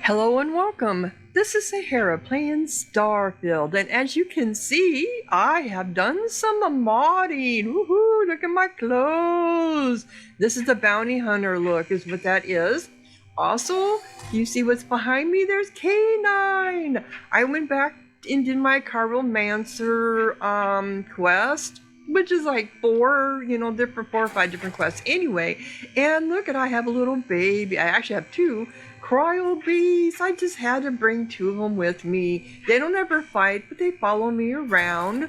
Hello and welcome. This is Sahara playing Starfield, and as you can see, I have done some modding. Woohoo! Look at my clothes. This is the bounty hunter look, is what that is. Also, you see what's behind me? There's K9. I went back and did my Chiromancer quest, which is like four or five different quests anyway. And look at, I have a little baby. I actually have two cryo bees. I just had to bring two of them with me. They don't ever fight, but they follow me around.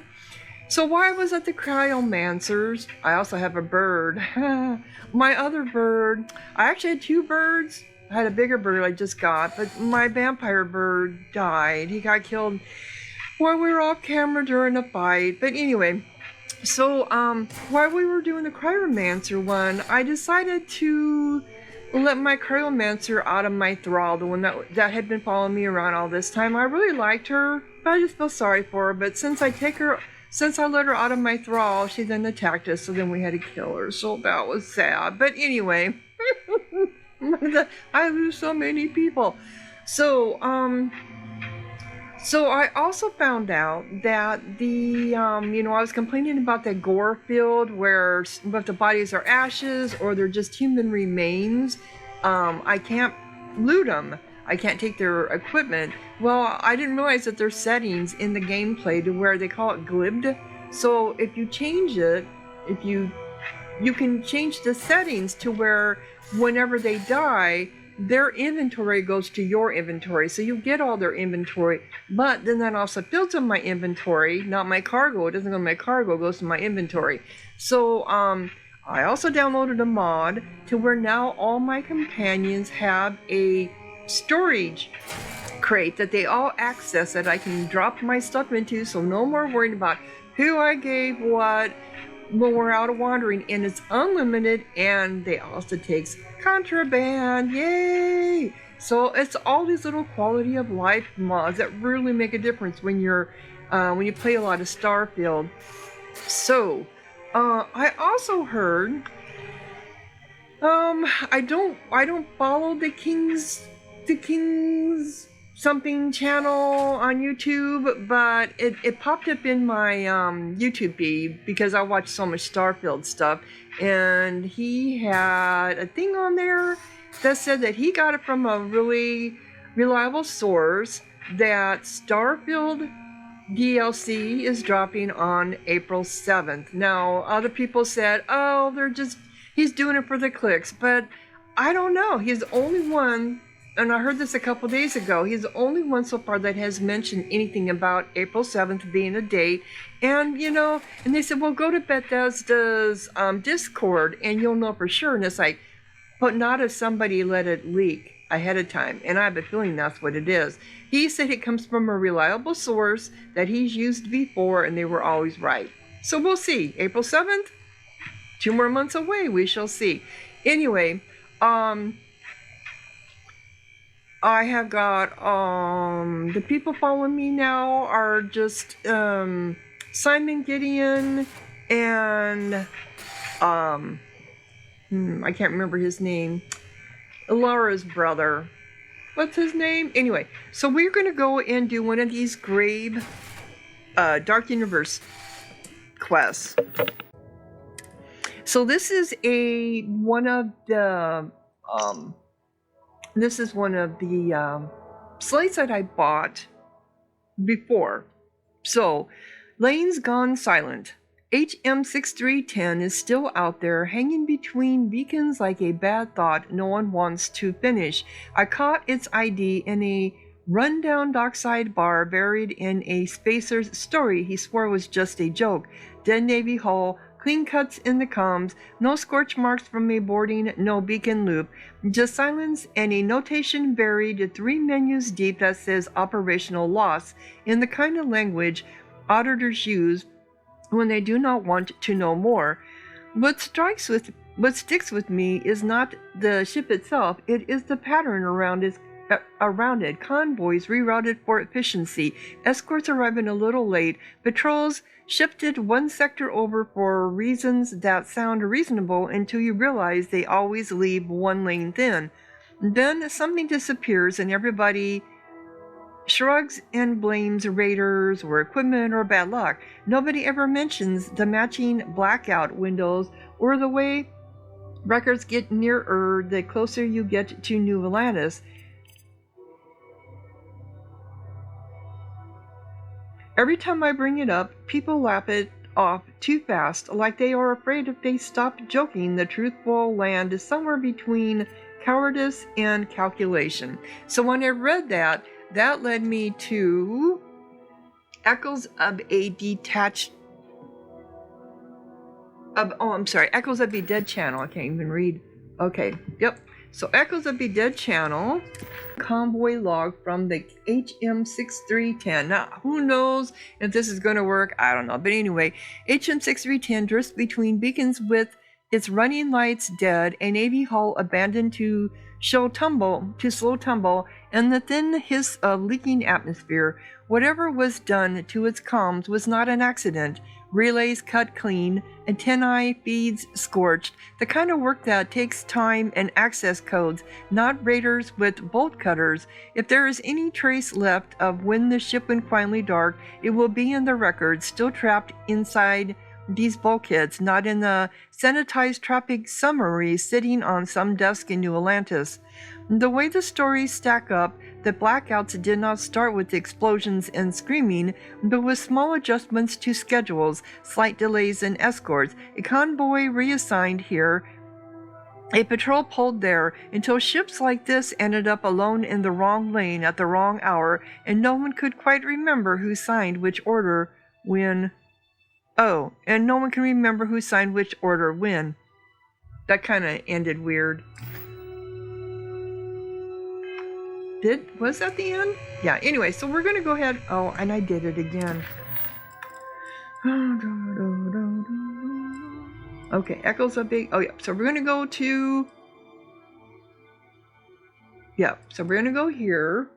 So while I was at the cryomancers, I also have a bird. My other bird, I actually had two birds. I had a bigger bird I just got, but my vampire bird died. He got killed while we were off camera during a fight. But anyway, so while we were doing the cryomancer one, I decided to let my cryomancer out of my thrall, the one that had been following me around all this time. I really liked her, but I just feel sorry for her. But since I let her out of my thrall, she then attacked us, so then we had to kill her. So that was sad. But anyway, I lose so many people. So I also found out that I was complaining about that gore field where if the bodies are ashes or they're just human remains, I can't loot them. I can't take their equipment. Well, I didn't realize that there's settings in the gameplay to where they call it glibbed. So if you change it, you can change the settings to where whenever they die, their inventory goes to your inventory, so you get all their inventory, but then that also fills in my inventory, not my cargo. It doesn't go to my cargo, it goes to my inventory. So I also downloaded a mod to where now all my companions have a storage crate that they all access that I can drop my stuff into, so no more worrying about who I gave what when we're out wandering, and it's unlimited, and they also takes contraband. Yay! So it's all these little quality of life mods that really make a difference when you play a lot of Starfield. So I also heard I don't follow the King's something channel on YouTube, but it popped up in my YouTube feed because I watch so much Starfield stuff, and he had a thing on there that said that he got it from a really reliable source that Starfield DLC is dropping on April 7th. Now, other people said, oh, he's doing it for the clicks, but I don't know. He's the only one, and I heard this a couple days ago, he's the only one so far that has mentioned anything about April 7th being a date. And, and they said, well, go to Bethesda's Discord and you'll know for sure. And it's like, but not if somebody let it leak ahead of time. And I have a feeling that's what it is. He said it comes from a reliable source that he's used before, and they were always right. So we'll see. April 7th, 2 more months away, we shall see. Anyway, I have got, the people following me now are just, Simon Gideon and, I can't remember his name. Laura's brother. What's his name? Anyway, so we're going to go and do one of these grave, Dark Universe quests. So this is one of the slates that I bought before. So, Lane's gone silent. HM6310 is still out there, hanging between beacons like a bad thought no one wants to finish. I caught its ID in a rundown dockside bar buried in a spacer's story he swore was just a joke. Dead Navy hull, clean cuts in the comms, no scorch marks from a boarding, no beacon loop, just silence and a notation buried 3 menus deep that says operational loss, in the kind of language auditors use when they do not want to know more. What sticks with me is not the ship itself, it is the pattern around it. Convoys rerouted for efficiency, escorts arriving a little late, patrols shifted one sector over for reasons that sound reasonable until you realize they always leave one lane thin. Then something disappears and everybody shrugs and blames raiders or equipment or bad luck. Nobody ever mentions the matching blackout windows or the way records get nearer the closer you get to New Atlantis. Every time I bring it up, people laugh it off too fast, like they are afraid if they stop joking, the truth will land somewhere between cowardice and calculation. So when I read that, that led me to Echoes of a Detached... Echoes of a Deadchannel. I can't even read. Okay, yep. So Echoes of a Deadchannel, convoy log from the HM6310. Now, who knows if this is going to work? I don't know. But anyway, HM6310 drifts between beacons with its running lights dead, a Navy hull abandoned to slow tumble, and the thin hiss of leaking atmosphere. Whatever was done to its comms was not an accident. Relays cut clean, antennae feeds scorched, the kind of work that takes time and access codes, not raiders with bolt cutters. If there is any trace left of when the ship went finally dark, it will be in the records, still trapped inside these bulkheads, not in the sanitized traffic summary sitting on some desk in New Atlantis. The way the stories stack up, the blackouts did not start with explosions and screaming, but with small adjustments to schedules, slight delays in escorts, a convoy reassigned here, a patrol pulled there, until ships like this ended up alone in the wrong lane at the wrong hour, and no one could quite remember who signed which order when. Oh, and no one can remember who signed which order when. That kind of ended weird. Was that the end? Yeah, anyway, so we're going to go ahead. Oh, and I did it again. Okay, Echoes of Big. Oh, yeah. So we're going to go to. Yeah, so we're going to go here.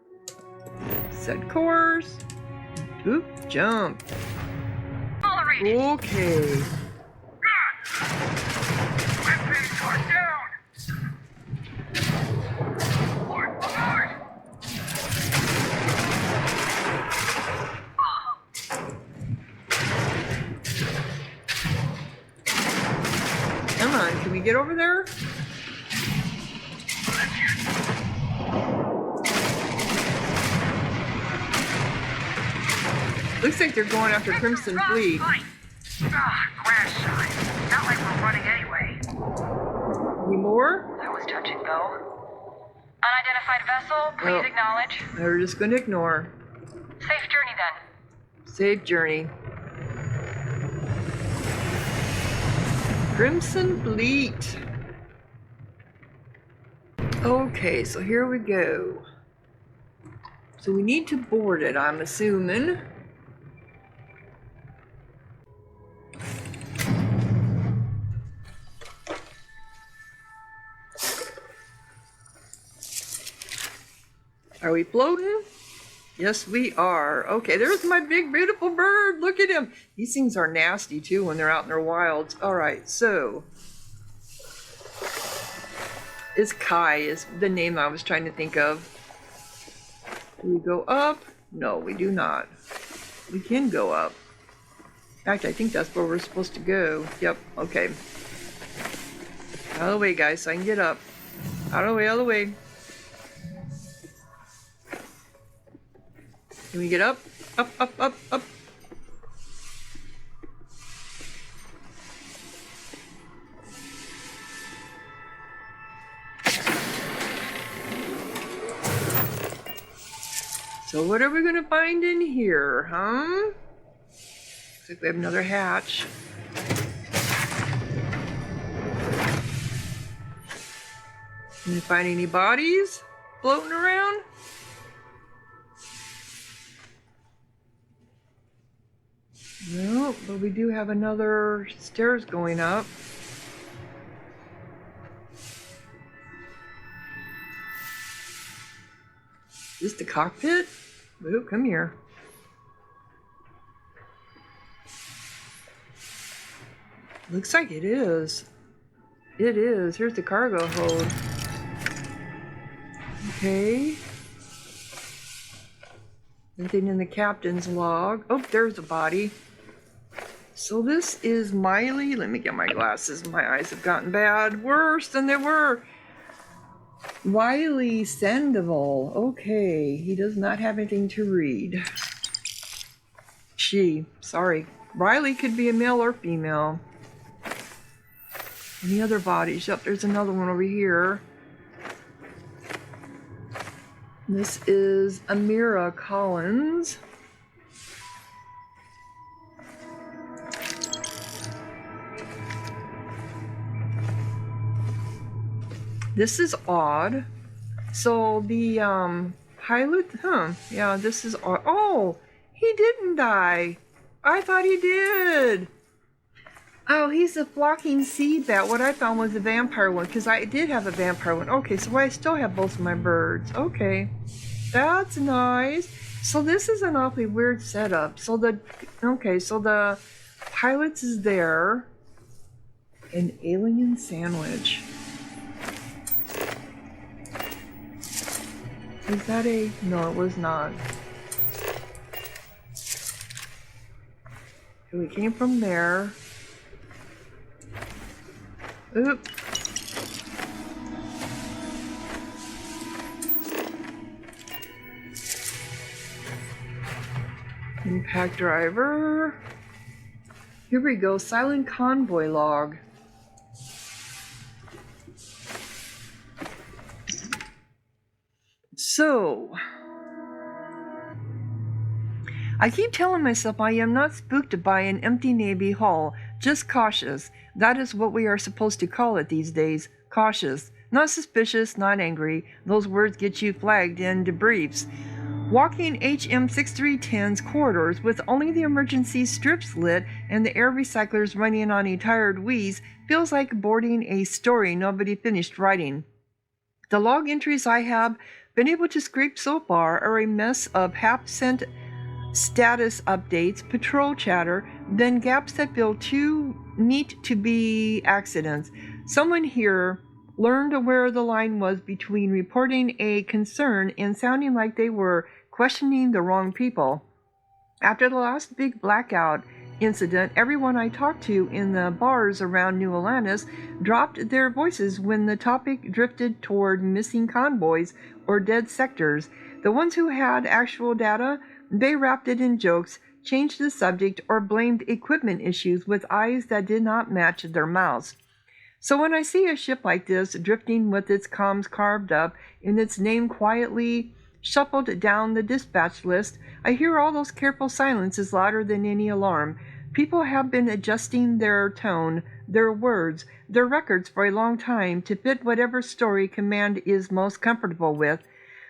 Set course. Oop, jump. Okay. Come on, can we get over there? Looks like they're going after Crimson Fleet. Crash sign. Not like we're running anyway. Any more? That was touch and go. Unidentified vessel, please acknowledge. We're just going to ignore. Safe journey then. Safe journey. Crimson Fleet. Okay, so here we go. So we need to board it, I'm assuming. Are we floating? Yes, we are. Okay, there's my big, beautiful bird. Look at him. These things are nasty, too, when they're out in their wilds. All right, so. It's Kai is the name I was trying to think of. Do we go up? No, we do not. We can go up. In fact, I think that's where we're supposed to go. Yep, okay. Out of the way, guys, so I can get up. Out of the way, out of the way. Can we get up? Up, up, up, up. So what are we going to find in here, huh? Looks like we have another hatch. Can you find any bodies floating around? No, but we do have another stairs going up. Is this the cockpit? Oh, come here. Looks like it is. It is. Here's the cargo hold. Okay. Anything in the captain's log? Oh, there's a body. So this is Miley. Let me get my glasses. My eyes have gotten bad. Worse than they were. Wiley Sandoval. Okay. He does not have anything to read. She. Sorry. Riley could be a male or female. Any other bodies? Yep, there's another one over here. This is Amira Collins. This is odd. So the pilot, yeah, this is odd. Oh, he didn't die. I thought he did. Oh, he's a flocking sea bat. What I found was a vampire one, because I did have a vampire one. Okay, so I still have both of my birds. Okay, that's nice. So this is an awfully weird setup. So the pilots is there. An alien sandwich. Is that a... No, it was not. We came from there. Oop. Impact driver. Here we go. Silent convoy log. So, I keep telling myself I am not spooked by an empty Navy hull, just cautious. That is what we are supposed to call it these days, cautious. Not suspicious, not angry. Those words get you flagged in debriefs. Walking HM6310's corridors with only the emergency strips lit and the air recyclers running on a tired wheeze feels like boarding a story nobody finished writing. The log entries I have been able to scrape so far are a mess of half-sent status updates, patrol chatter, then gaps that feel too neat to be accidents. Someone here learned where the line was between reporting a concern and sounding like they were questioning the wrong people. After the last big blackout incident, everyone I talked to in the bars around New Atlantis dropped their voices when the topic drifted toward missing convoys or dead sectors. The ones who had actual data, they wrapped it in jokes, changed the subject, or blamed equipment issues with eyes that did not match their mouths. So when I see a ship like this drifting with its comms carved up and its name quietly shuffled down the dispatch list, I hear all those careful silences louder than any alarm. People have been adjusting their tone, their words, their records for a long time to fit whatever story command is most comfortable with.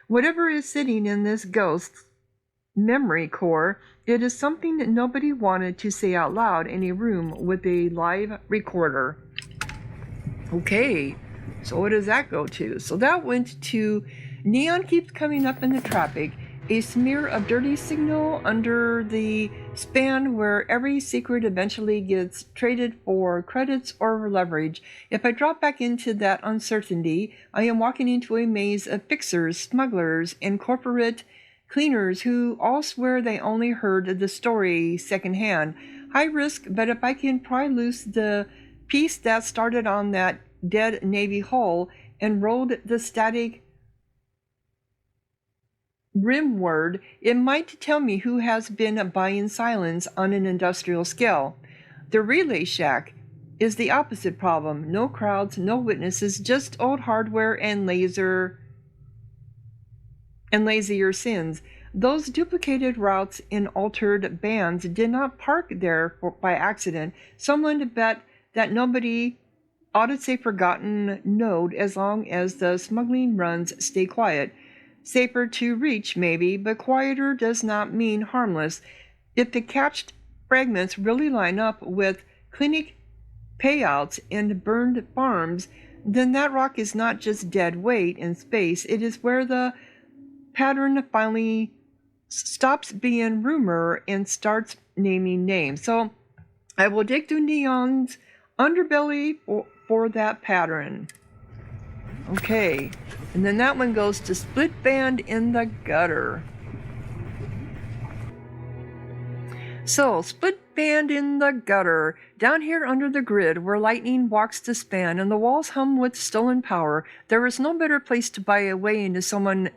Whatever is sitting in this ghost's memory core, it is something that nobody wanted to say out loud in a room with a live recorder. Okay, so what does that go to? So that went to Neon Keeps Coming Up in the Traffic, a smear of dirty signal under the span where every secret eventually gets traded for credits or leverage. If I drop back into that uncertainty, I am walking into a maze of fixers, smugglers, and corporate cleaners who all swear they only heard the story secondhand. High risk, but if I can pry loose the piece that started on that dead Navy hull and rolled the static rimward, it might tell me who has been buying silence on an industrial scale. The relay shack is the opposite problem. No crowds, no witnesses, just old hardware and lazier sins. Those duplicated routes in altered bands did not park there by accident. Someone bet that nobody ought to say forgotten node as long as the smuggling runs stay quiet. Safer to reach, maybe, but quieter does not mean harmless. If the catched fragments really line up with clinic payouts and burned farms, then that rock is not just dead weight in space. It is where the pattern finally stops being rumor and starts naming names. So I will dig through Neon's underbelly for that pattern. Okay. And then that one goes to Split Band in the Gutter. So, Split Band in the Gutter. Down here under the grid, where lightning walks to span and the walls hum with stolen power, there is no better place to buy a way into someone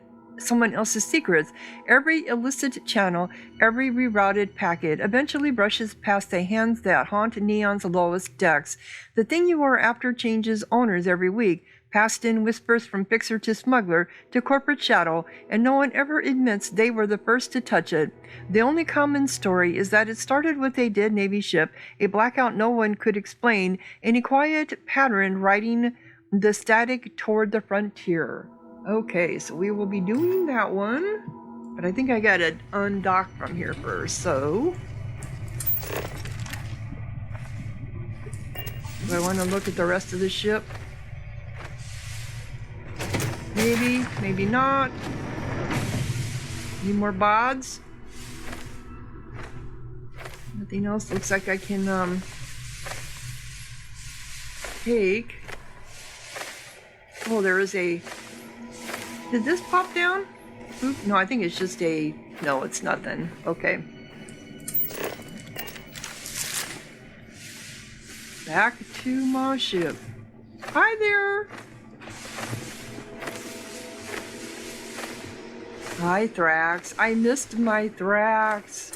else's secrets. Every illicit channel, every rerouted packet eventually brushes past the hands that haunt Neon's lowest decks. The thing you are after changes owners every week, passed in whispers from fixer to smuggler to corporate shadow, and no one ever admits they were the first to touch it. The only common story is that it started with a dead Navy ship, a blackout no one could explain, and a quiet pattern riding the static toward the frontier. Okay, so we will be doing that one, but I think I gotta undock from here first, so... Do I want to look at the rest of the ship? Maybe, maybe not. Need more bods? Nothing else looks like I can take. Oh, there is a... Did this pop down? Oop, no, I think it's just a... No, it's nothing. Okay. Back to my ship. Hi there! Hi, Thrax. I missed my Thrax.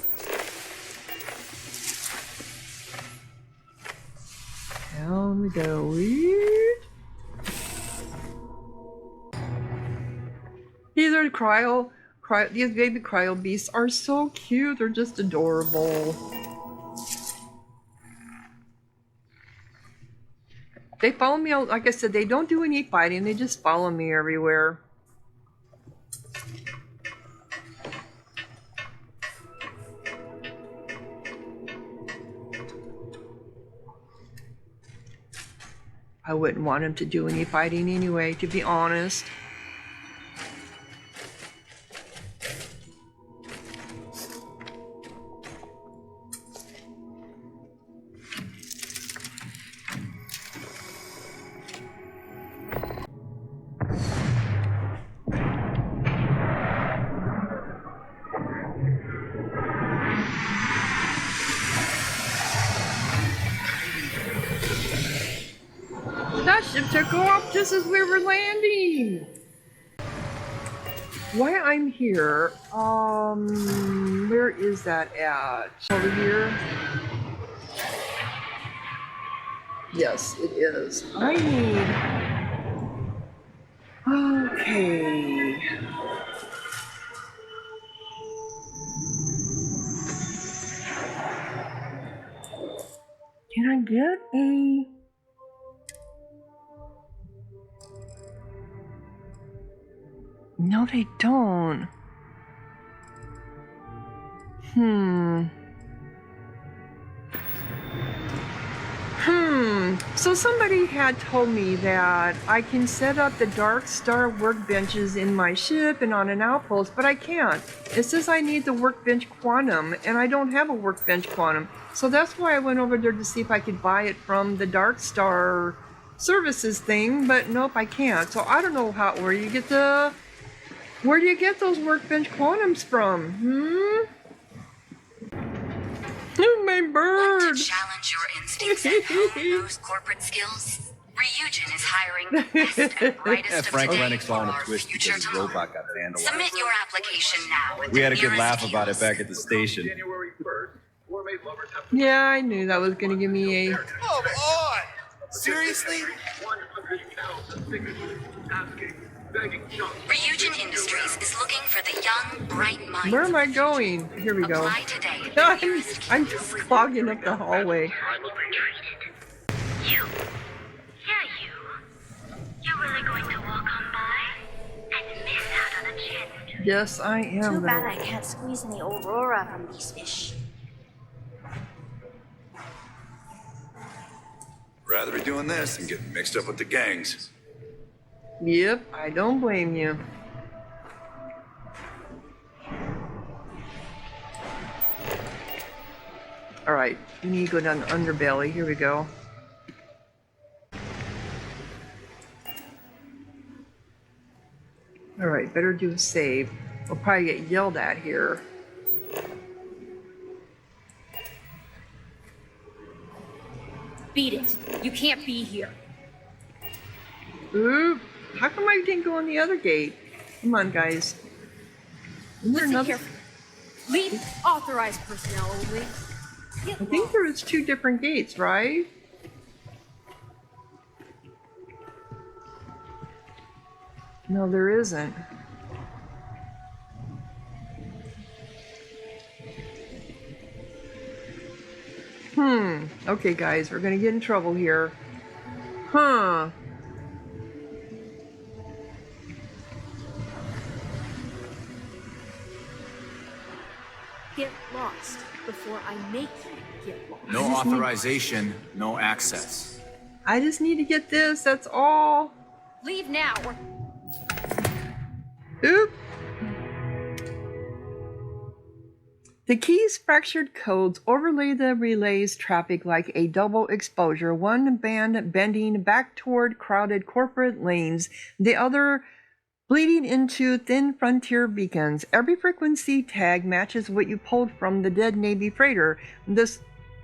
Down we go. These are these baby cryo beasts are so cute. They're just adorable. They follow me, like I said, they don't do any fighting. They just follow me everywhere. I wouldn't want him to do any fighting anyway, to be honest. That ship took off just as we were landing. Why I'm here? Where is that at? Over here? Yes, it is. I need... Okay. Can I get a... No, they don't. So somebody had told me that I can set up the Dark Star workbenches in my ship and on an outpost, but I can't. It says I need the workbench quantum, and I don't have a workbench quantum. So that's why I went over there to see if I could buy it from the Dark Star services thing, but nope, I can't. So I don't know where you get the... Where do you get those workbench quantums from? Oh, my bird! Want to challenge your instincts and hone those corporate skills? Ryujin is hiring the best and brightest of Frank today Lennox for on a our twist future because his tomorrow. robot got vandalized. Submit your application now. With We the had a good nearest laugh about it kiosk. back at the station. Yeah, I knew that was gonna give me a... Come on! Seriously? Ryujin Industries is looking for the young, bright minds. Where am I going? Here we go. Apply today at the nearest I'm kiosk. just clogging up the hallway. You. Yeah, you. You're really going to walk on by and miss out on a chance to... Yes, I am. Too bad though. I can't squeeze any Aurora from these fish. Rather be doing this than getting mixed up with the gangs. Yep, I don't blame you. Alright, we need to go down the underbelly. Here we go. better do a save. We'll probably get yelled at here. Beat it. You can't be here. Ooh, how come I didn't go on the other gate? Come on, guys. Isn't there Listen another? carefully. Leave authorized personnel only. Get I think lost. there was 2 different gates, right? No, there isn't. Okay, guys, we're gonna get in trouble here. Huh. Get lost before I make you get lost. No authorization, no access. I just need to get this, that's all. Leave now or Oop. The key's fractured codes overlay the relay's traffic like a double exposure, one band bending back toward crowded corporate lanes, the other bleeding into thin frontier beacons. Every frequency tag matches what you pulled from the dead Navy freighter, the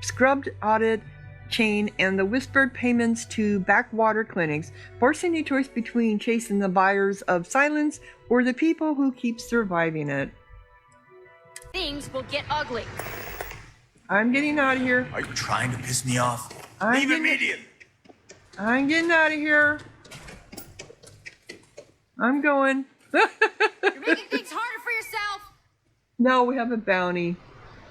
scrubbed audit chain, and the whispered payments to backwater clinics, forcing a choice between chasing the buyers of silence or the people who keep surviving it. things will get ugly. I'm getting out of here. Are you trying to piss me off? I'm Leave getting- immediately. I'm getting out of here. I'm going. You're making things harder for yourself. No, we have a bounty.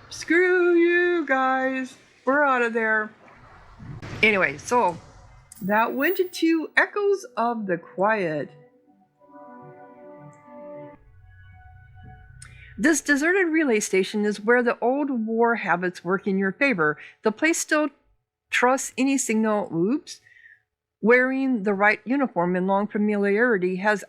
Screw you guys. We're out of there. Anyway, so that went into Echoes of the Quiet. This deserted relay station is where the old war habits work in your favor. The place still trusts any signal. Oops. Wearing the right uniform and long familiarity has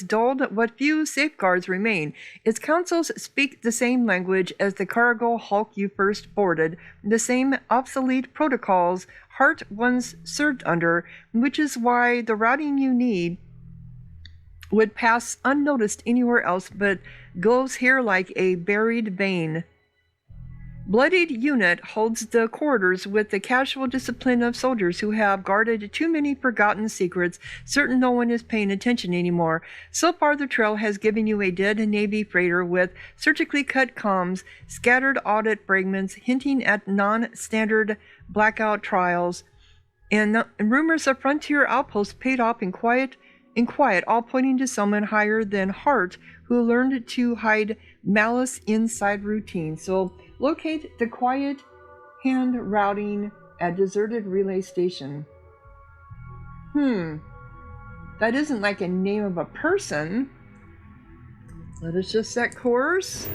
dulled what few safeguards remain. Its councils speak the same language as the cargo hulk you first boarded, the same obsolete protocols Hart once served under, which is why the routing you need would pass unnoticed anywhere else but glows here like a buried vein. Bloodied Unit holds the corridors with the casual discipline of soldiers who have guarded too many forgotten secrets, certain no one is paying attention anymore. So far, the trail has given you a dead Navy freighter with surgically cut comms, scattered audit fragments hinting at non-standard blackout trials, and rumors of frontier outposts paid off in quiet, all pointing to someone higher than Hart who learned to hide malice inside routine. So locate the quiet hand routing at deserted relay station. That isn't like a name of a person. Let us just set course.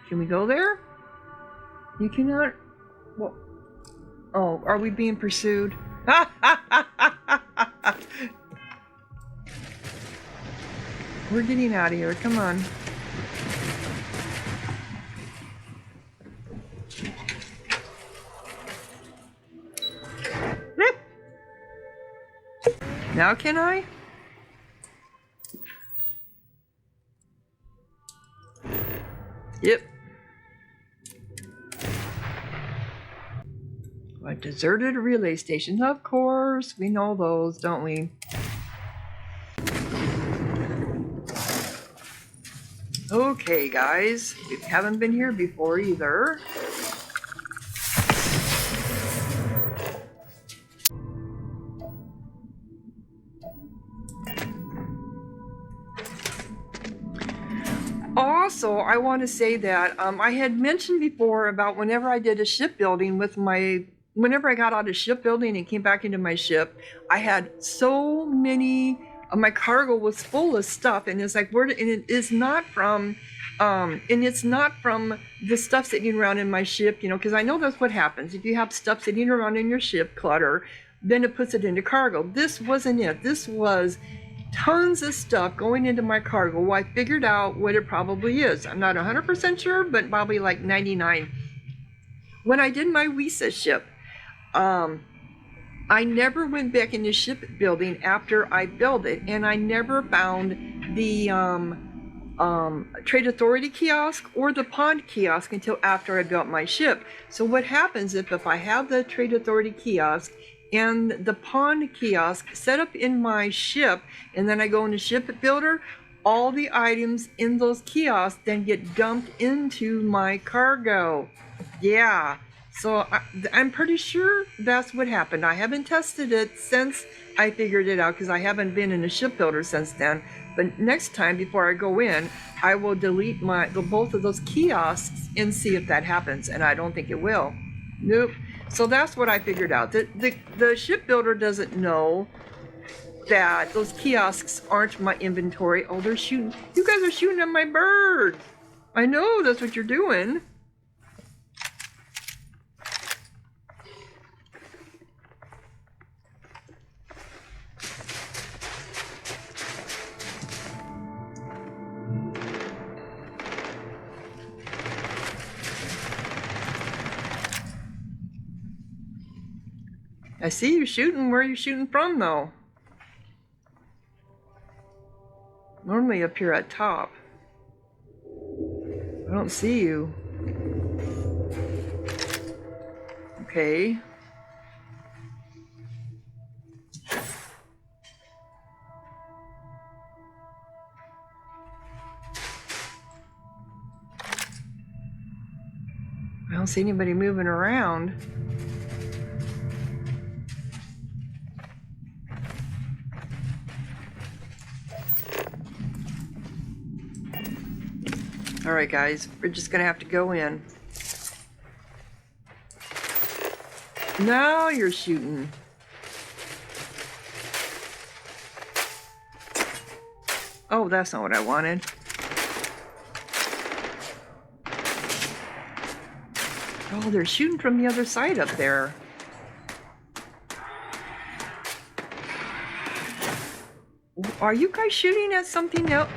Can we go there? You cannot. Well, oh, are we being pursued? We're getting out of here. Come on. Now can I? Yep. A deserted relay station. Of course, we know those, don't we? Okay, guys. We haven't been here before either. Also, I want to say that I had mentioned before about whenever I did a shipbuilding with whenever I got out of shipbuilding and came back into my ship, I had so many, my cargo was full of stuff, and it's like, and it's not from the stuff sitting around in my ship, because I know that's what happens. If you have stuff sitting around in your ship, clutter, then it puts it into cargo. This wasn't it. This was tons of stuff going into my cargo. Well, I figured out what it probably is. I'm not 100% sure, but probably like 99. When I did my Reese ship, I never went back into shipbuilding after I built it, and I never found the trade authority kiosk or the pond kiosk until after I built my ship. So what happens if I have the trade authority kiosk and the pond kiosk set up in my ship, and then I go into ship builder, all the items in those kiosks then get dumped into my cargo. Yeah, so I'm pretty sure that's what happened. I haven't tested it since I figured it out because I haven't been in a shipbuilder since then. But next time before I go in, I will delete both of those kiosks and see if that happens. And I don't think it will. Nope. So that's what I figured out. The shipbuilder doesn't know that those kiosks aren't my inventory. Oh, they're shooting. You guys are shooting at my bird. I know that's what you're doing. I see you shooting. Where are you shooting from, though? Normally up here at top. I don't see you. Okay. I don't see anybody moving around. All right, guys, we're just gonna have to go in. Now you're shooting. Oh, that's not what I wanted. Oh, they're shooting from the other side up there. Are you guys shooting at something else?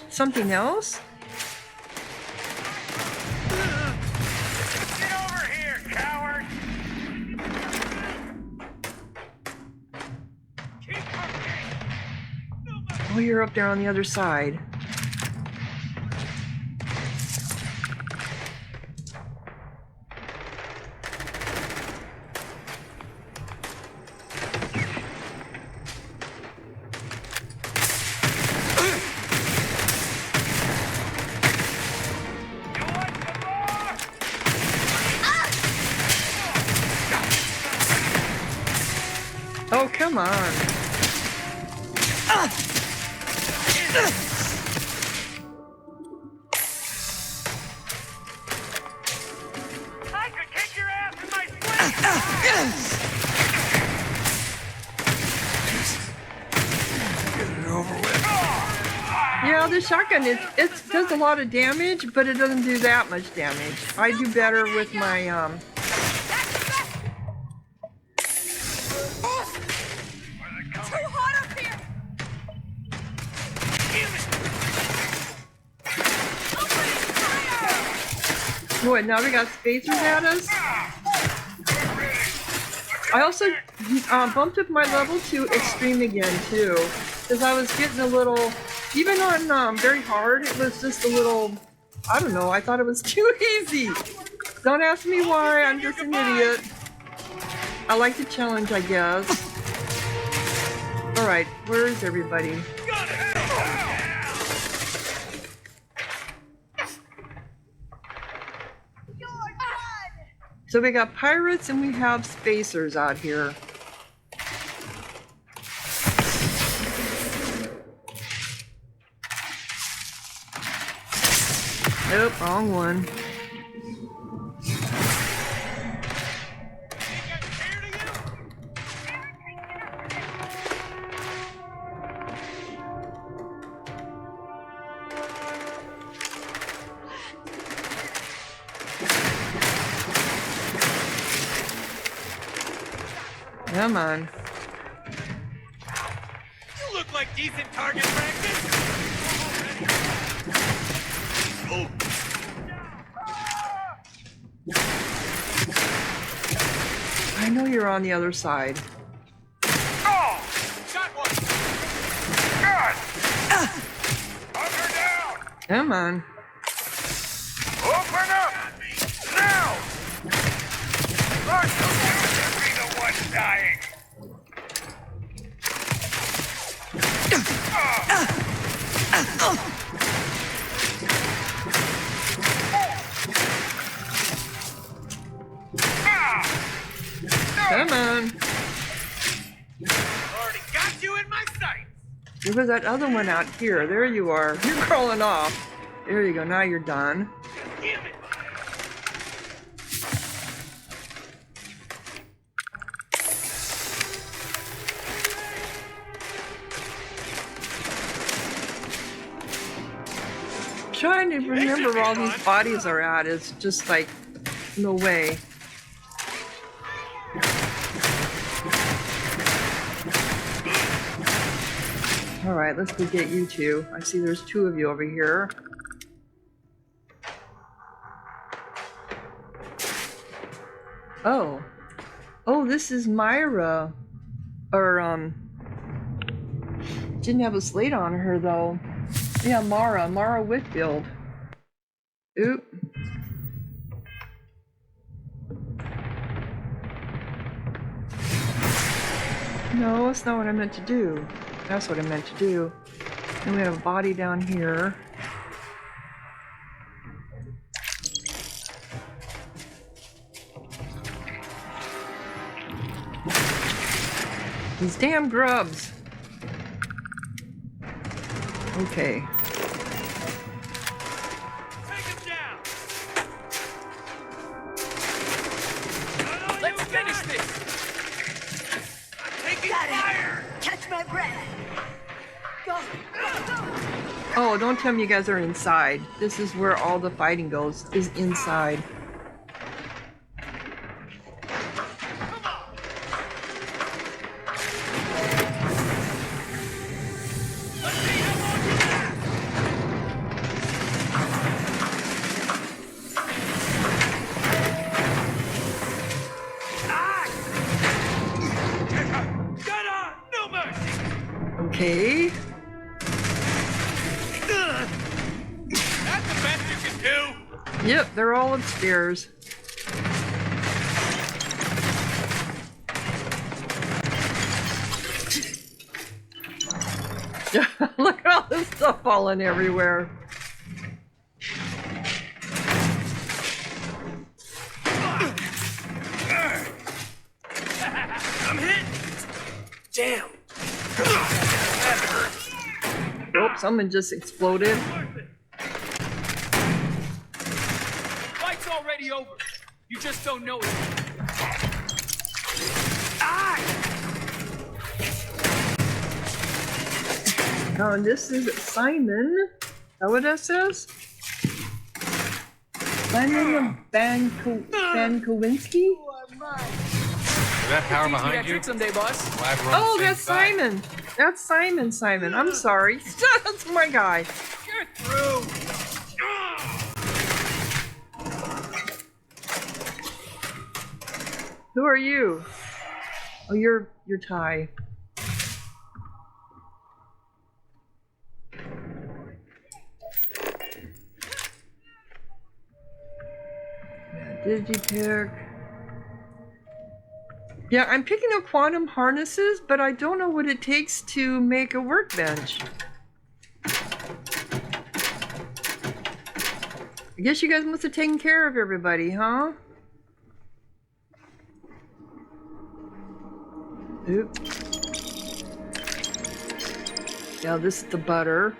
Something else? Oh, you're up there on the other side. Oh, come on. I could kick your ass in my Get it over with. Yeah, the shotgun, it does a lot of damage, but it doesn't do that much damage. I do better with my, What, now we got spacers at us? I also bumped up my level to extreme again, too. Because I was getting a little, even on very hard, it was just a little, I don't know, I thought it was too easy. Don't ask me why, I'm just an idiot. I like the challenge, I guess. Alright, where is everybody? So we got pirates and we have spacers out here. Nope, wrong one. Come on. You look like decent target practice. I know you're on the other side. Come on. Open up! Now! Aren't you to be the one dying? Come on. Already got you in my sights! There was that other one out here. There you are. You're crawling off. There you go. Now you're done. Damn it! Trying to remember where all these bodies are at is just like, no way. Alright, let's go get you two. I see there's two of you over here. Oh. Oh, this is Myra. Or, didn't have a slate on her though. Yeah, Mara Whitfield. Oop. No, that's not what I meant to do. That's what I meant to do. And we have a body down here. These damn grubs. Okay. Take him down! Let's finish this! I'm taking fire! Catch my breath. Go. Oh, don't tell me you guys are inside. This is where all the fighting goes, is inside. Okay. That's the best you can do! Yep, they're all upstairs. Look at all this stuff falling everywhere. I'm hit! Damn! Oh, someone just exploded. Fight's already over. You just don't know it. Oh, and this is Simon. Is that what that says? Simon Bankowinski? Is that power Teach me behind that you? trick someday, boss. Glad we're on Oh, the that's same side. Simon. That's Simon. I'm sorry. That's my guy. Get through. Who are you? Oh, you're Ty. Yeah, Digipick. Yeah, I'm picking up quantum harnesses, but I don't know what it takes to make a workbench. I guess you guys must have taken care of everybody, huh? Oop. Yeah, this is the butter.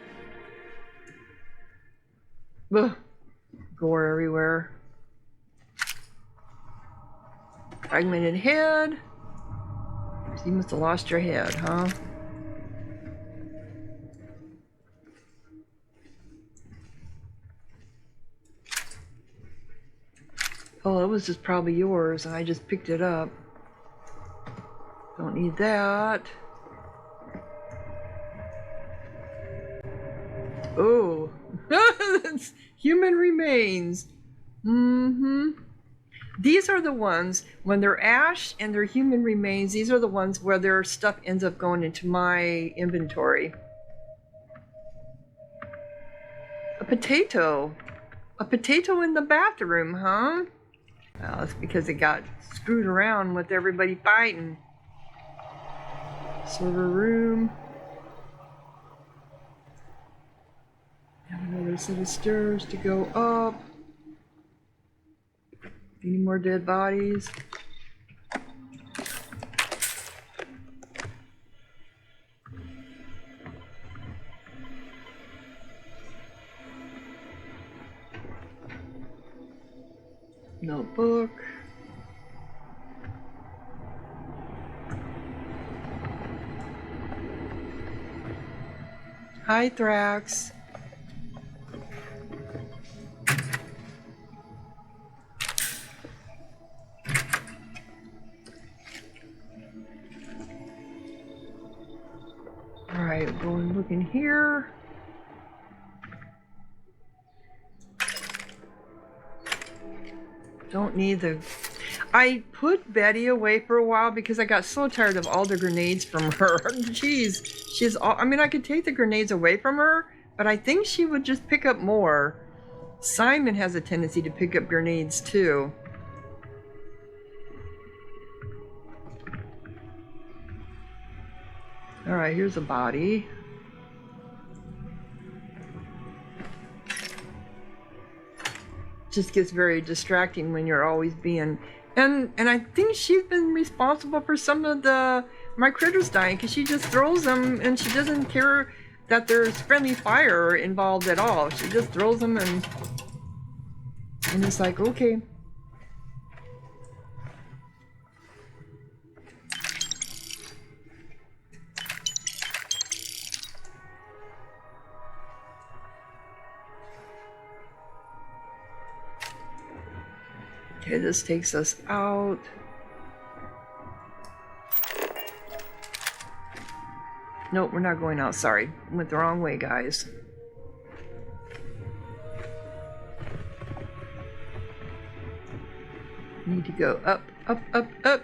Ugh. Gore everywhere. Fragmented head. So you must have lost your head, huh? Oh, it was just probably yours, and I just picked it up. Don't need that. Oh, it's human remains. Mm-hmm. These are the ones, when they're ash and they're human remains, these are the ones where their stuff ends up going into my inventory. potato. A potato in the bathroom, huh? Well, it's because it got screwed around with everybody fighting. Server room. Have another set of stairs to go up. Any more dead bodies? Notebook. Hi, Thrax. All right, go and look in here. Don't need the... I put Betty away for a while because I got so tired of all the grenades from her. Jeez, she's all... I mean, I could take the grenades away from her, but I think she would just pick up more. Simon has a tendency to pick up grenades too. All right, here's a body. Just gets very distracting when you're always being, and I think she's been responsible for some of my critters dying because she just throws them and she doesn't care that there's friendly fire involved at all. She just throws them and it's like, okay. Okay, this takes us out. Nope, we're not going out. Sorry. Went the wrong way, guys. Need to go up, up, up, up.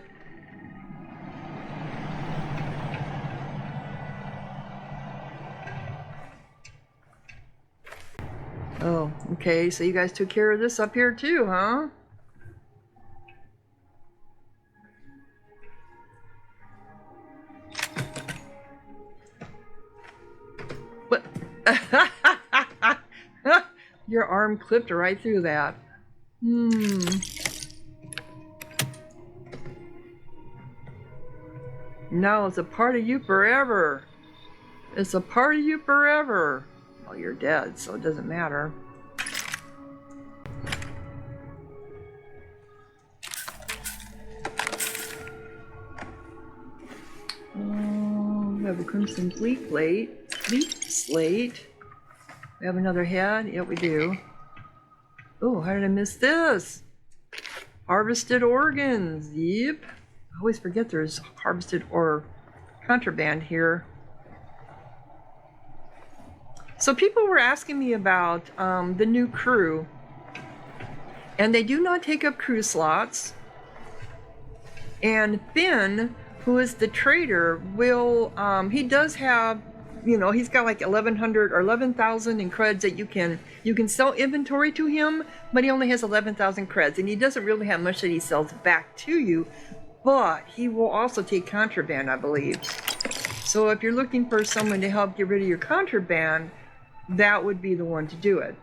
Oh, okay. So you guys took care of this up here too, huh? Your arm clipped right through that. No, it's a part of you forever. It's a part of you forever. Well, you're dead, so it doesn't matter. We have a crimson fleet slate. We have another head. Yep, we do. Oh, how did I miss this? Harvested organs. Yep. I always forget there's harvested or contraband here. So people were asking me about the new crew. And they do not take up crew slots. And Finn, who is the trader, will, he does have, you know, he's got like 1,100 or 11,000 in creds that you can sell inventory to him, but he only has 11,000 creds, and he doesn't really have much that he sells back to you, but he will also take contraband, I believe. So if you're looking for someone to help get rid of your contraband, that would be the one to do it.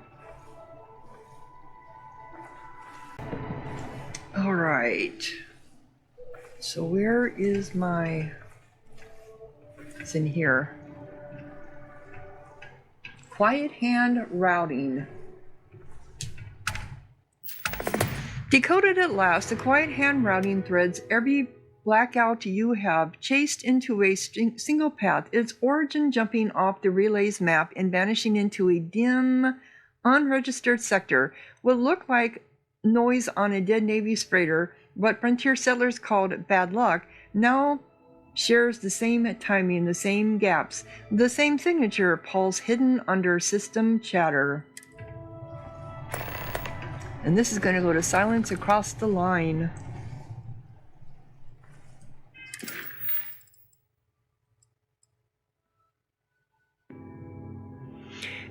All right. So where is my... It's in here. Quiet hand routing. Decoded at last, the quiet hand routing threads every blackout you have chased into a single path, its origin jumping off the relay's map and vanishing into a dim, unregistered sector. What looked like noise on a dead Navy freighter, what frontier settlers called bad luck, now shares the same timing, the same gaps, the same signature pulse hidden under system chatter. And this is going to go to silence across the line.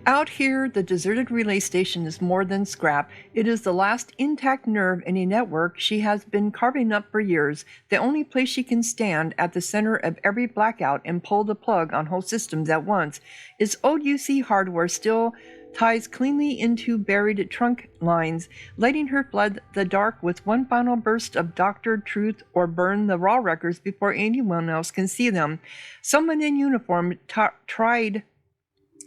Out here, the deserted relay station is more than scrap. It is the last intact nerve in a network she has been carving up for years, the only place she can stand at the center of every blackout and pull the plug on whole systems at once. Its old UC hardware still ties cleanly into buried trunk lines, letting her flood the dark with one final burst of doctored truth or burn the raw records before anyone else can see them. Someone in uniform tried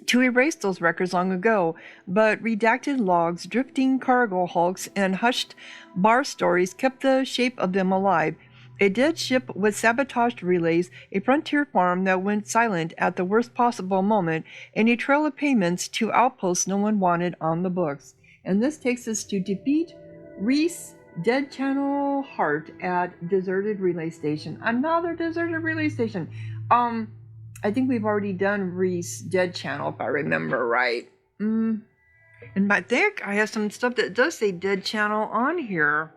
to erase those records long ago, but redacted logs, drifting cargo hulks, and hushed bar stories kept the shape of them alive. A dead ship with sabotaged relays, a frontier farm that went silent at the worst possible moment, and a trail of payments to outposts no one wanted on the books. And this takes us to defeat Reese, Deadchannel, Hart at deserted relay station. Another deserted relay station. I think we've already done Reese Deadchannel, if I remember right. And I think I have some stuff that does say Deadchannel on here.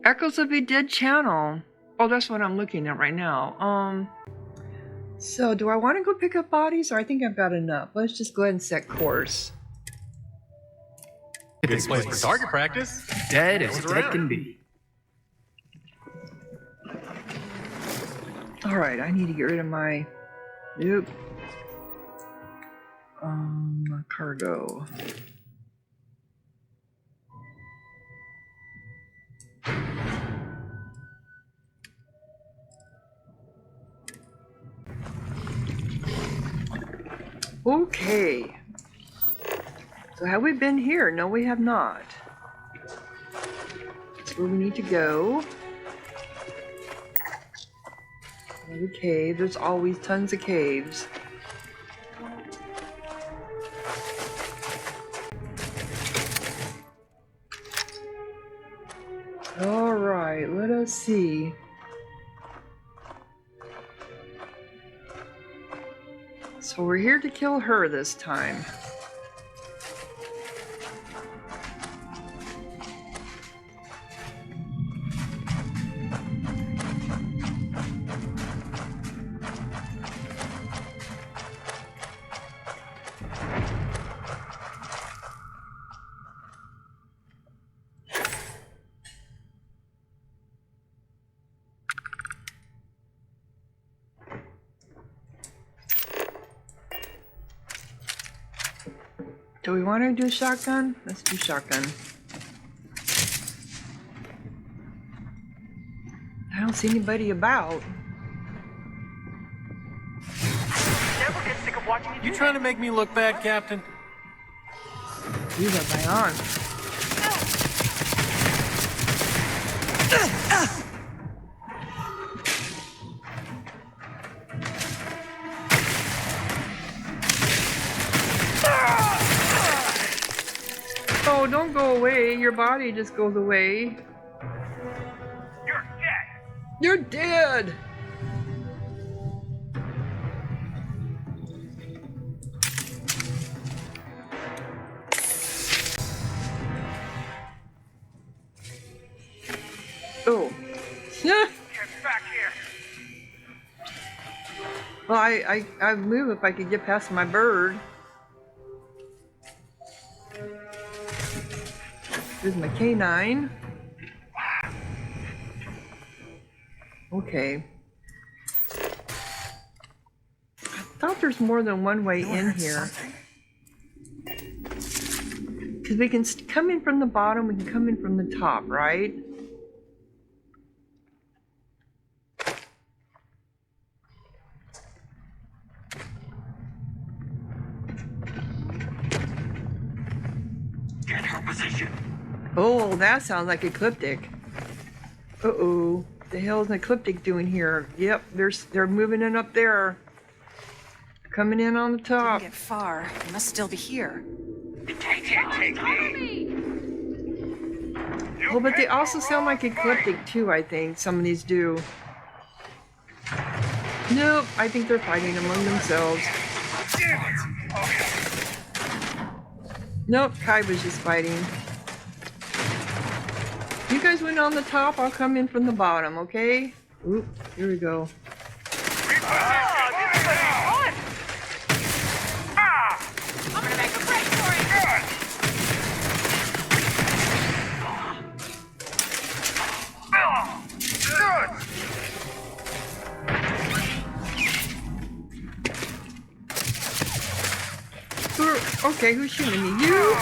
Echoes of a Deadchannel. Oh, that's what I'm looking at right now. So do I want to go pick up bodies, or I think I've got enough? Let's just go ahead and set course. Good place for target practice. Dead as dead can be. Alright, I need to get rid of my... Nope. Cargo. Okay. So have we been here? No, we have not. That's where we need to go. Another cave. There's always tons of caves. Alright, let us see. So we're here to kill her this time. Do we want to do shotgun? Let's do shotgun. I don't see anybody about. Never get sick of watching You trying to make me look bad, Captain? You got my arm. Oh, don't go away. Your body just goes away. You're dead. You're dead. Oh. Get back here. Well, I'd move if I could get past my bird. There's my K9. Okay. I thought there's more than one way in here. Because we can come in from the bottom, we can come in from the top, right? Get her position. Oh, that sounds like ecliptic. Uh-oh. The hell is an ecliptic doing here? Yep, they're moving in up there. Coming in on the top. Didn't get far. They must still be here. Take me. Oh, but they also sound like ecliptic too, I think. Some of these do. Nope, I think they're fighting among themselves. Nope, Kai was just fighting. You guys went on the top, I'll come in from the bottom, okay? Oop, here we go. Okay, who's shooting me? You?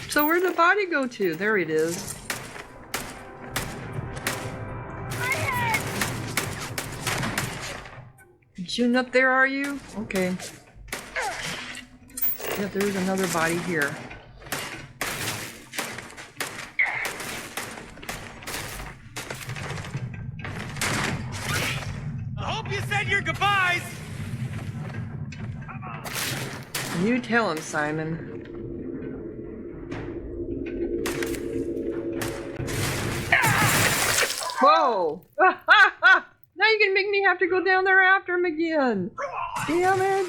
So where'd the body go to? There it is. Shooting up there, are you? Okay. Yeah, there's another body here. I hope you said your goodbyes! You tell him, Simon. Whoa! Now you're gonna make me have to go down there after him again. Damn it!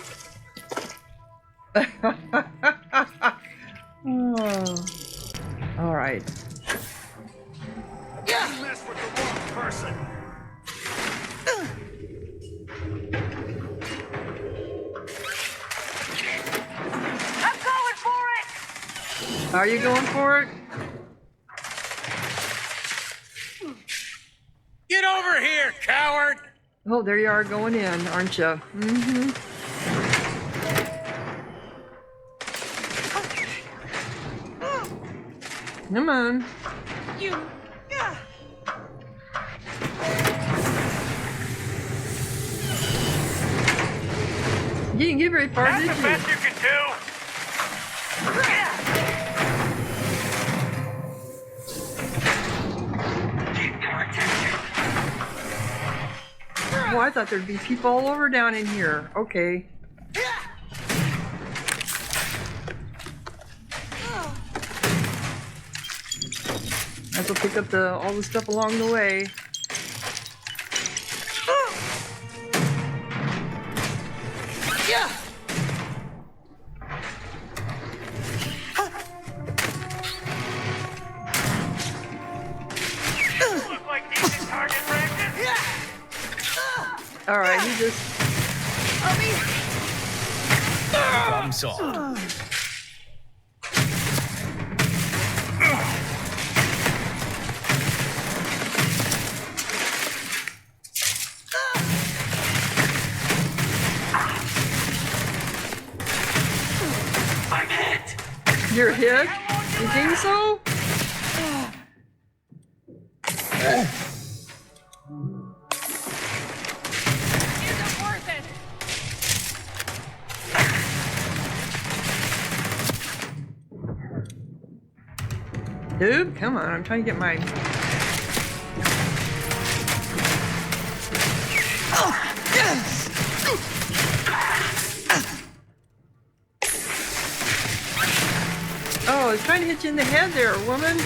Oh. All right. You messed with the wrong person. I'm going for it! Are you going for it? Get over here, coward! Oh, there you are going in, aren't you? Mm-hmm. Come on. You. Yeah. You didn't get very far, That's did the you? best you can do. Oh, I thought there'd be people all over down in here. Okay. I will pick up all the stuff along the way. Yeah. Look like decent target practice. All right, you just. Problem solved. I'm hit. You're hit? You think so? Isn't worth it. Dude, come on, I'm trying to get my. Oh, I was trying to hit you in the head there, woman.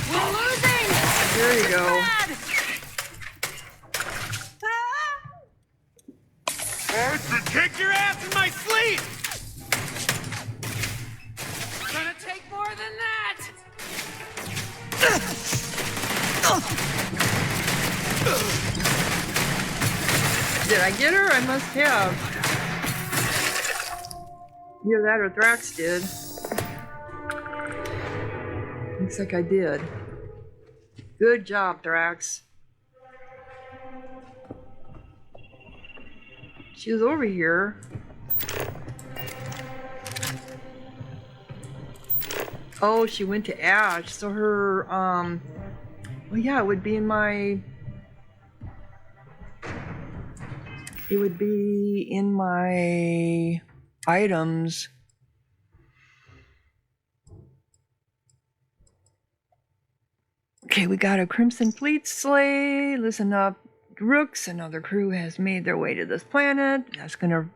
We're losing. There you go. Kick your ass in my sleep! Gonna take more than that. Did I get her? I must have. Either that or Thrax did. Looks like I did. Good job, Thrax. She was over here. Oh, she went to Ash, so her, well, yeah, it would be in my... It would be in my items. Okay, we got a Crimson Fleet sleigh. Listen up, Rooks. Another crew has made their way to this planet. That's gonna...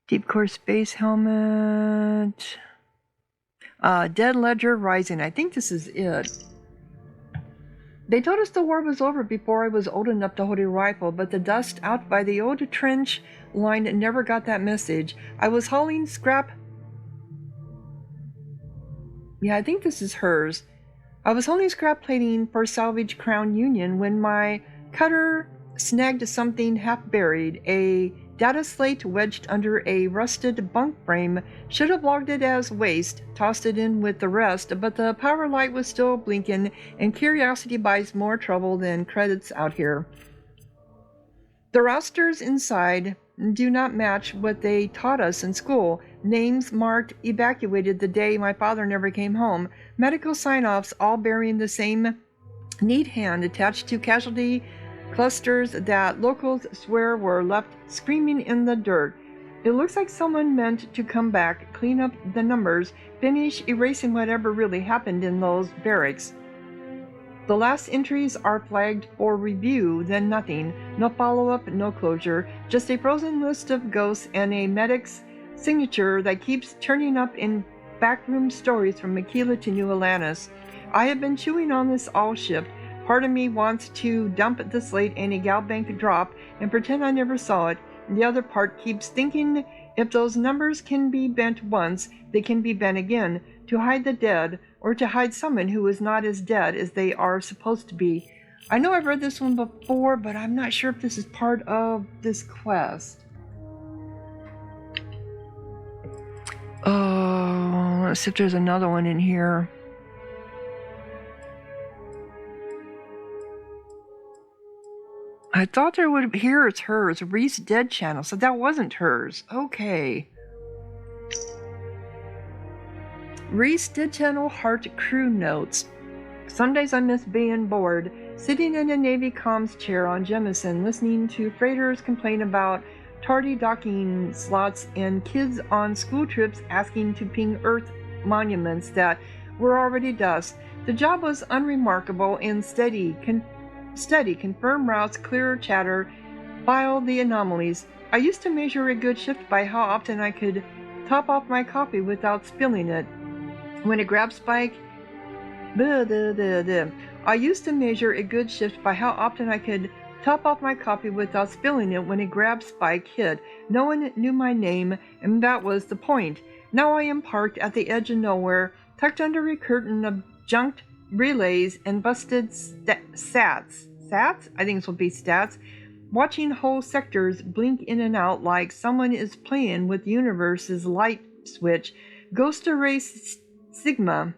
Deep core space helmet. Dead Ledger Rising. I think this is it. They told us the war was over before I was old enough to hold a rifle, but the dust out by the old trench line never got that message. I was hauling scrap. Yeah, I think this is hers. I was hauling scrap plating for Salvage Crown Union when my cutter snagged something half buried, a data slate wedged under a rusted bunk frame. Should have logged it as waste, tossed it in with the rest, but the power light was still blinking, and curiosity buys more trouble than credits out here. The rosters inside do not match what they taught us in school. Names marked evacuated the day my father never came home. Medical sign-offs all bearing the same neat hand attached to casualty clusters that locals swear were left screaming in the dirt. It looks like someone meant to come back, clean up the numbers, finish erasing whatever really happened in those barracks. The last entries are flagged for review, then nothing. No follow-up, no closure, just a frozen list of ghosts and a medic's signature that keeps turning up in backroom stories from Aquila to New Atlantis. I have been chewing on this all shift. Part of me wants to dump the slate in a Galbank drop and pretend I never saw it. The other part keeps thinking if those numbers can be bent once, they can be bent again, to hide the dead, or to hide someone who is not as dead as they are supposed to be. I know I've read this one before, but I'm not sure if this is part of this quest. Oh, let's see if there's another one in here. I thought there would be. Here it's hers. Reese Deadchannel. So that wasn't hers. Okay. Reese Deadchannel Hart crew notes. Some days I miss being bored, sitting in a Navy comms chair on Jemison, listening to freighters complain about tardy docking slots and kids on school trips asking to ping Earth monuments that were already dust. The job was unremarkable and steady, confirm routes, clear chatter, file the anomalies. I used to measure a good shift by how often I could top off my coffee without spilling it. When a grab spike, I used to measure a good shift by how often I could top off my coffee without spilling it when a grab spike hit. No one knew my name, and that was the point. Now I am parked at the edge of nowhere, tucked under a curtain of junked relays and busted sats? I think this will be stats. Watching whole sectors blink in and out like someone is playing with the universe's light switch. Ghost Array Sigma.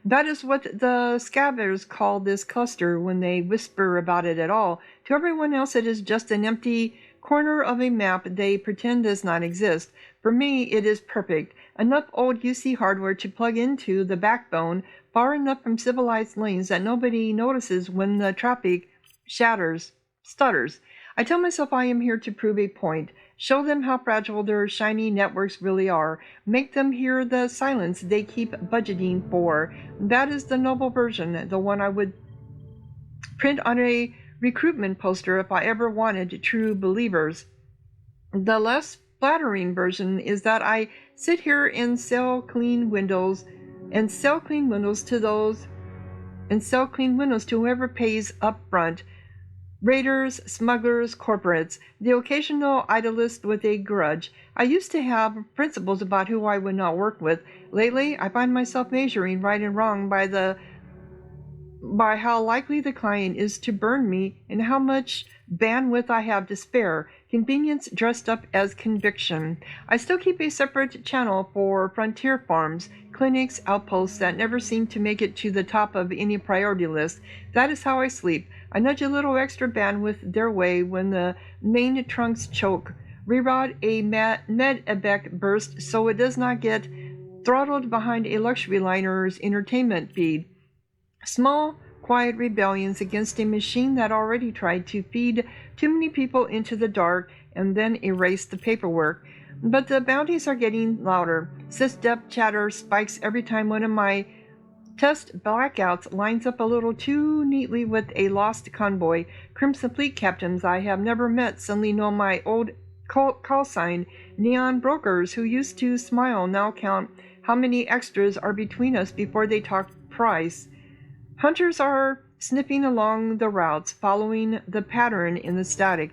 That is what the scabbers call this cluster when they whisper about it at all. To everyone else it is just an empty corner of a map they pretend does not exist. For me it is perfect. Enough old UC hardware to plug into the backbone, far enough from civilized lanes that nobody notices when the traffic stutters. I tell myself I am here to prove a point. Show them how fragile their shiny networks really are. Make them hear the silence they keep budgeting for. That is the noble version, the one I would print on a recruitment poster if I ever wanted true believers. The less flattering version is that I sit here and sell clean windows to whoever pays up front. Raiders, smugglers, corporates, the occasional idolist with a grudge. I used to have principles about who I would not work with. Lately, I find myself measuring right and wrong by how likely the client is to burn me and how much bandwidth I have to spare. Convenience dressed up as conviction. I still keep a separate channel for frontier farms, clinics, outposts that never seem to make it to the top of any priority list. That is how I sleep. I nudge a little extra bandwidth their way when the main trunks choke. Reroute a med-evac burst so it does not get throttled behind a luxury liner's entertainment feed. Small, quiet rebellions against a machine that already tried to feed too many people into the dark and then erase the paperwork. But the bounties are getting louder. Sysdep chatter spikes every time one of my test blackouts lines up a little too neatly with a lost convoy. Crimson Fleet captains I have never met suddenly know my old call sign. Neon brokers who used to smile now count how many extras are between us before they talk price. Hunters are sniffing along the routes, following the pattern in the static.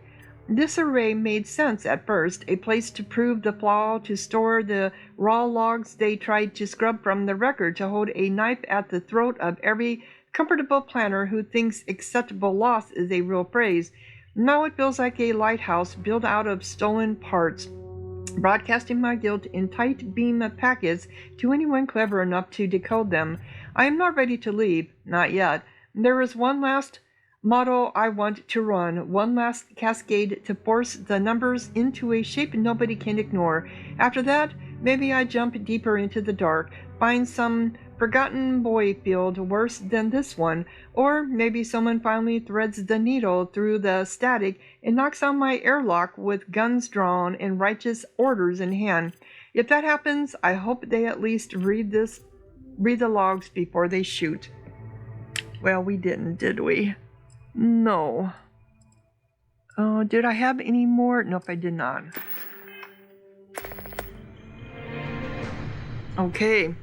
This array made sense at first, a place to prove the flaw, to store the raw logs they tried to scrub from the record, to hold a knife at the throat of every comfortable planner who thinks acceptable loss is a real phrase. Now it feels like a lighthouse built out of stolen parts, broadcasting my guilt in tight beam packets to anyone clever enough to decode them. I am not ready to leave, not yet. There is one last model I want to run, one last cascade to force the numbers into a shape nobody can ignore. After that, maybe I jump deeper into the dark, find some forgotten boy field worse than this one, or maybe someone finally threads the needle through the static and knocks on my airlock with guns drawn and righteous orders in hand. If that happens, I hope they at least read the logs before they shoot. Well, we didn't, did we? No. Oh, did I have any more? Nope, I did not. Okay.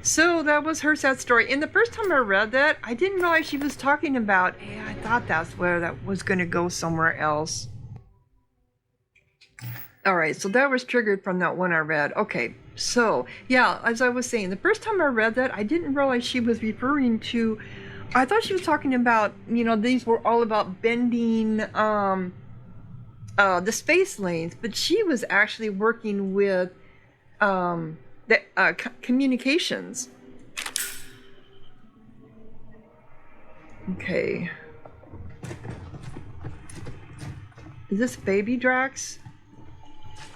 So that was her sad story. And the first time I read that, I didn't realize she was talking about, I thought that's where that was going to go somewhere else. All right, so that was triggered from that one I read. Okay, so yeah, as I was saying, the first time I read that, I didn't realize she was referring to, I thought she was talking about, these were all about bending the space lanes, but she was actually working with the communications. Okay. Is this Baby Drax?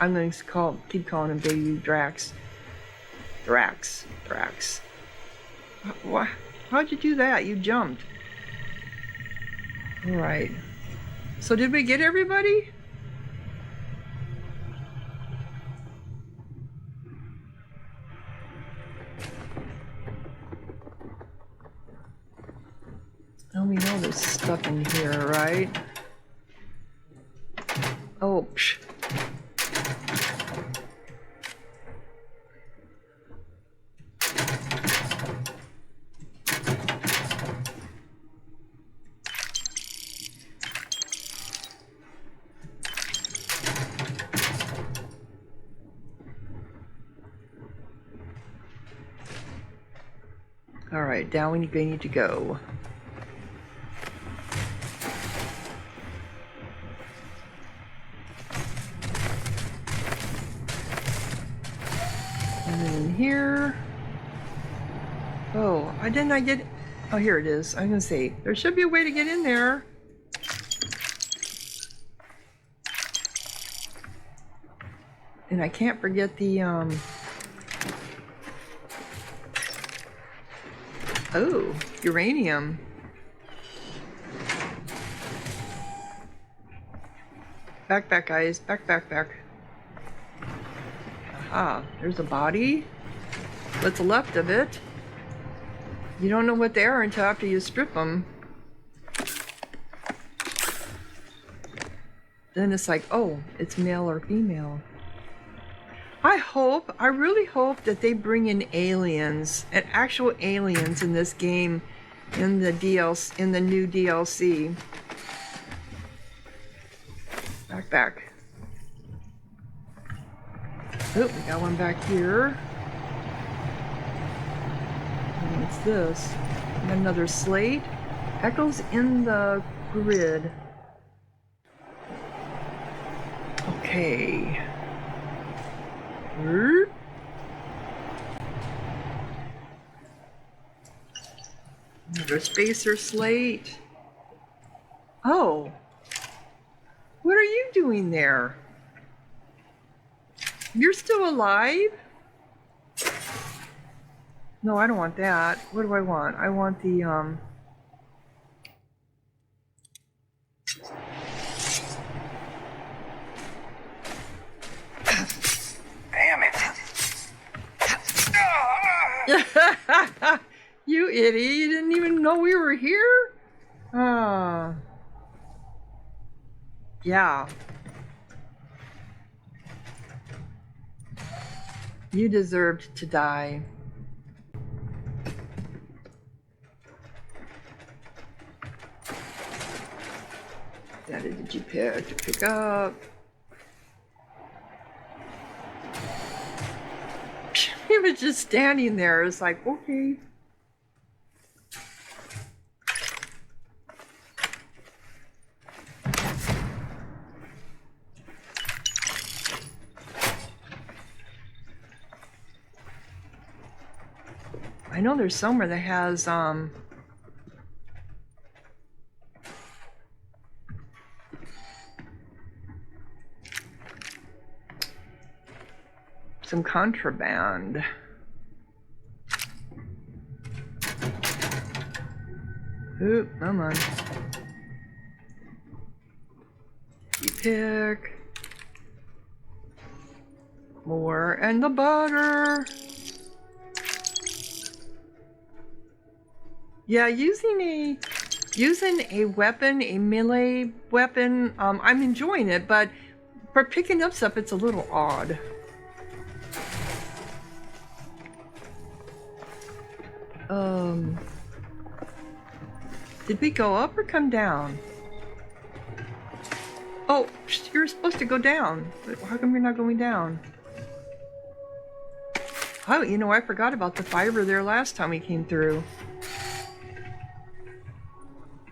I'm going to keep calling him Baby Drax. Drax. What? How'd you do that? You jumped. All right. So did we get everybody? Oh, we know there's stuff in here, right? Oh, psh. All right, down we need to go. And then in here. Oh, why didn't I get? Oh, here it is. I'm gonna say there should be a way to get in there. And I can't forget the oh, uranium. Back, guys. Back. Aha, there's a body. What's left of it? You don't know what they are until after you strip them. Then it's like, oh, it's male or female. I really hope that they bring in aliens, and actual aliens in this game, in the new DLC. Back. Oh, we got one back here. And what's this? And another slate. Echoes in the grid. Okay. Another spacer slate. Oh. What are you doing there? You're still alive? No, I don't want that. What do I want? I want the, Damn it. You idiot. You didn't even know we were here? Yeah. You deserved to die. That did you pick up? He was just standing there. It's like, okay. I know there's somewhere that has some contraband. Oop, come on. You pick more and the butter. Yeah, using a weapon, a melee weapon, I'm enjoying it, but for picking up stuff, it's a little odd. Did we go up or come down? Oh, you're supposed to go down. How come you're not going down? Oh, you know, I forgot about the fiber there last time we came through.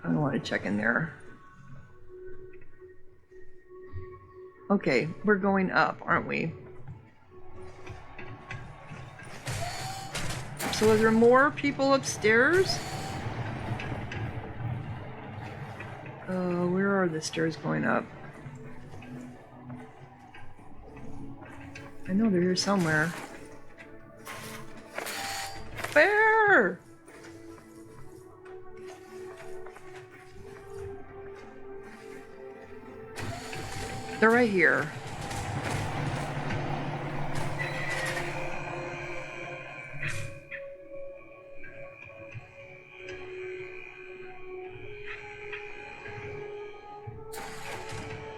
I don't want to check in there. Okay, we're going up, aren't we? So are there more people upstairs? Where are the stairs going up? I know they're here somewhere. Where? They're right here.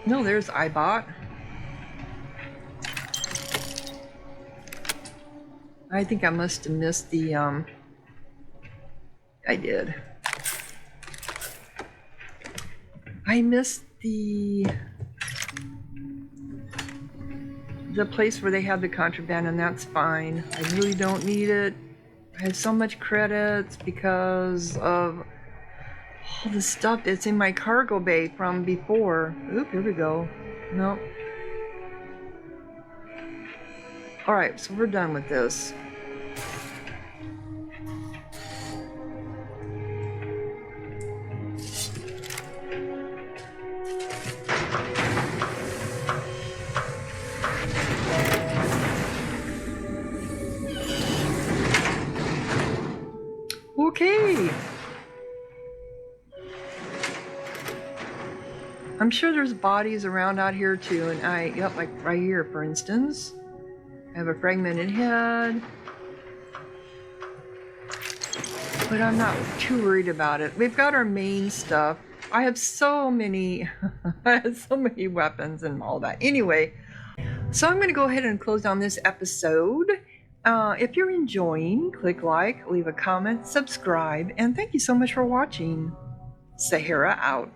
No, there's iBot. I think I must have missed the, I did. I missed the place where they have the contraband, and that's fine. I really don't need it. I have so much credits because of all the stuff that's in my cargo bay from before. Oop, here we go. Nope. Alright, so we're done with this. Okay. I'm sure there's bodies around out here too, and yep, like right here, for instance. I have a fragmented head. But I'm not too worried about it. We've got our main stuff. I have so many, I have so many weapons and all that. Anyway, so I'm going to go ahead and close down this episode. If you're enjoying, click like, leave a comment, subscribe, and thank you so much for watching. Sahara out.